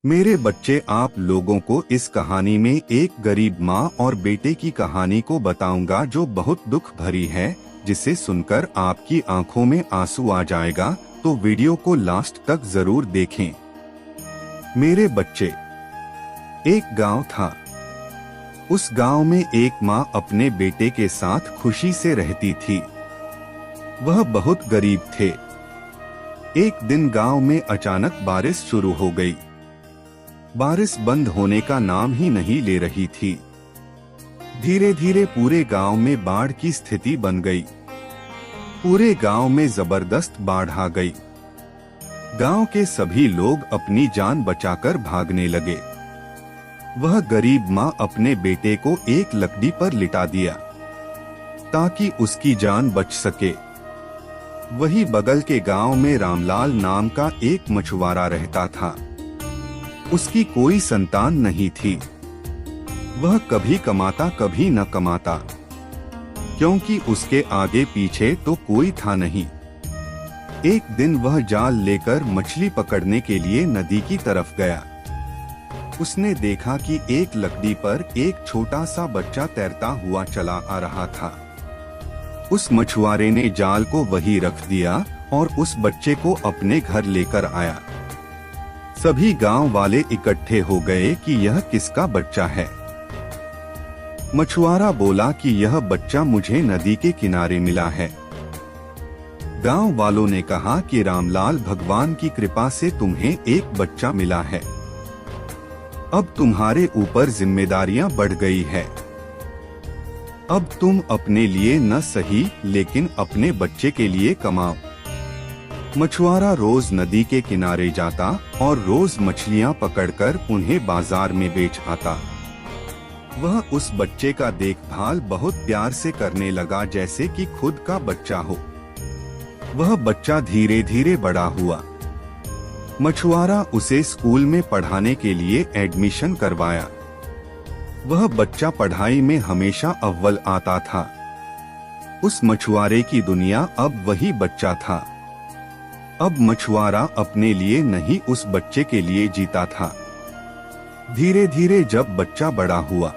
मेरे बच्चे, आप लोगों को इस कहानी में एक गरीब माँ और बेटे की कहानी को बताऊंगा जो बहुत दुख भरी है, जिसे सुनकर आपकी आंखों में आंसू आ जाएगा। तो वीडियो को लास्ट तक जरूर देखें। मेरे बच्चे, एक गांव था। उस गांव में एक माँ अपने बेटे के साथ खुशी से रहती थी। वह बहुत गरीब थे। एक दिन गांव में अचानक बारिश शुरू हो गई। बारिश बंद होने का नाम ही नहीं ले रही थी। धीरे धीरे पूरे गांव में बाढ़ की स्थिति बन गई। पूरे गांव में जबरदस्त बाढ़ आ गई। गांव के सभी लोग अपनी जान बचाकर भागने लगे। वह गरीब माँ अपने बेटे को एक लकड़ी पर लिटा दिया ताकि उसकी जान बच सके। वही बगल के गांव में रामलाल नाम का एक मछुआरा रहता था। उसकी कोई संतान नहीं थी। वह कभी कमाता कभी न कमाता, क्योंकि उसके आगे पीछे तो कोई था नहीं। एक दिन वह जाल लेकर मछली पकड़ने के लिए नदी की तरफ गया। उसने देखा कि एक लकड़ी पर एक छोटा सा बच्चा तैरता हुआ चला आ रहा था। उस मछुआरे ने जाल को वहीं रख दिया और उस बच्चे को अपने घर लेकर आया। सभी गांव वाले इकट्ठे हो गए कि यह किसका बच्चा है। मछुआरा बोला कि यह बच्चा मुझे नदी के किनारे मिला है। गांव वालों ने कहा कि रामलाल, भगवान की कृपा से तुम्हें एक बच्चा मिला है। अब तुम्हारे ऊपर जिम्मेदारियां बढ़ गई है। अब तुम अपने लिए न सही लेकिन अपने बच्चे के लिए कमाओ। मछुआरा रोज नदी के किनारे जाता और रोज मछलियां पकड़कर उन्हें बाजार में बेच आता। वह उस बच्चे का देखभाल बहुत प्यार से करने लगा, जैसे कि खुद का बच्चा हो। वह बच्चा धीरे धीरे बड़ा हुआ। मछुआरा उसे स्कूल में पढ़ाने के लिए एडमिशन करवाया। वह बच्चा पढ़ाई में हमेशा अव्वल आता था। उस मछुआरे की दुनिया अब वही बच्चा था। अब मछुआरा अपने लिए नहीं, उस बच्चे के लिए जीता था। धीरे धीरे जब बच्चा बड़ा हुआ,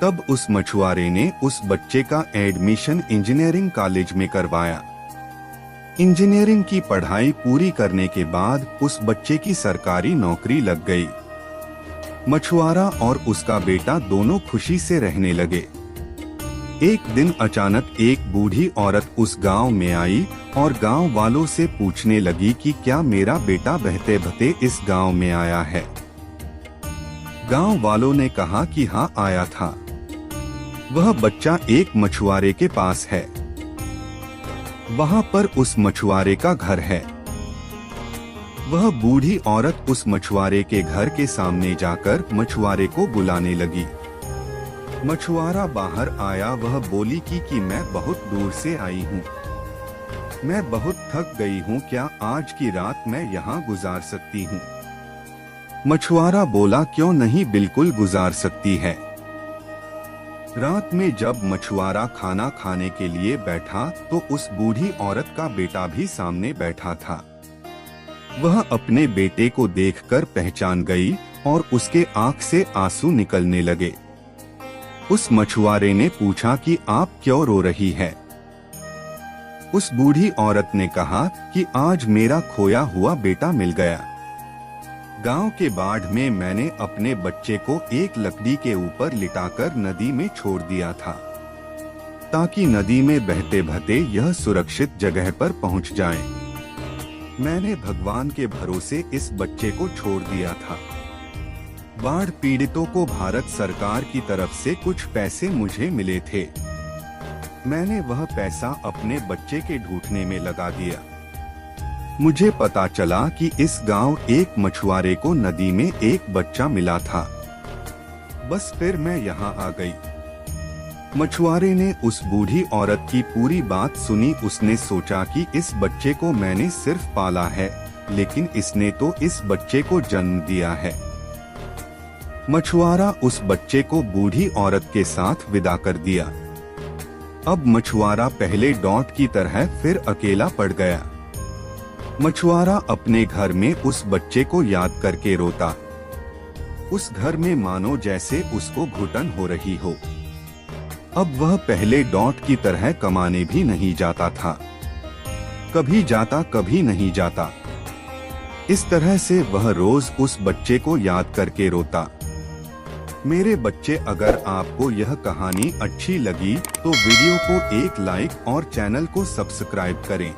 तब उस मछुआरे ने उस बच्चे का एडमिशन इंजीनियरिंग कॉलेज में करवाया। इंजीनियरिंग की पढ़ाई पूरी करने के बाद उस बच्चे की सरकारी नौकरी लग गई। मछुआरा और उसका बेटा दोनों खुशी से रहने लगे। एक दिन अचानक एक बूढ़ी औरत उस गांव में आई और गांव वालों से पूछने लगी कि क्या मेरा बेटा बहते बहते इस गांव में आया है। गांव वालों ने कहा कि हाँ, आया था। वह बच्चा एक मछुआरे के पास है। वहां पर उस मछुआरे का घर है। वह बूढ़ी औरत उस मछुआरे के घर के सामने जाकर मछुआरे को बुलाने लगी। मछुआरा बाहर आया। वह बोली कि मैं बहुत दूर से आई हूँ। मैं बहुत थक गई हूँ। क्या आज की रात मैं यहाँ गुजार सकती हूँ? मछुआरा बोला, क्यों नहीं, बिल्कुल गुजार सकती है। रात में जब मछुआरा खाना खाने के लिए बैठा तो उस बूढ़ी औरत का बेटा भी सामने बैठा था। वह अपने बेटे को देखकर पहचान गई और उसके आंख से आंसू निकलने लगे। उस मछुआरे ने पूछा कि आप क्यों रो रही है? उस बूढ़ी औरत ने कहा कि आज मेरा खोया हुआ बेटा मिल गया। गांव के बाढ़ में मैंने अपने बच्चे को एक लकड़ी के ऊपर लिटाकर नदी में छोड़ दिया था, ताकि नदी में बहते बहते यह सुरक्षित जगह पर पहुंच जाए। मैंने भगवान के भरोसे इस बच्चे को छोड़ दिया था। बाढ़ पीड़ितों को भारत सरकार की तरफ से कुछ पैसे मुझे मिले थे। मैंने वह पैसा अपने बच्चे के ढूंढने में लगा दिया। मुझे पता चला कि इस गांव एक मछुआरे को नदी में एक बच्चा मिला था। बस फिर मैं यहाँ आ गई। मछुआरे ने उस बूढ़ी औरत की पूरी बात सुनी। उसने सोचा कि इस बच्चे को मैंने सिर्फ पाला है, लेकिन इसने तो इस बच्चे को जन्म दिया है। मछुआरा उस बच्चे को बूढ़ी औरत के साथ विदा कर दिया। अब मछुआरा पहले डॉट की तरह फिर अकेला पड़ गया। मछुआरा अपने घर में उस बच्चे को याद करके रोता। उस घर में मानो जैसे उसको घुटन हो रही हो। अब वह पहले डॉट की तरह कमाने भी नहीं जाता था, कभी जाता कभी नहीं जाता। इस तरह से वह रोज उस बच्चे को याद करके रोता। मेरे बच्चे, अगर आपको यह कहानी अच्छी लगी तो वीडियो को एक लाइक और चैनल को सब्सक्राइब करें।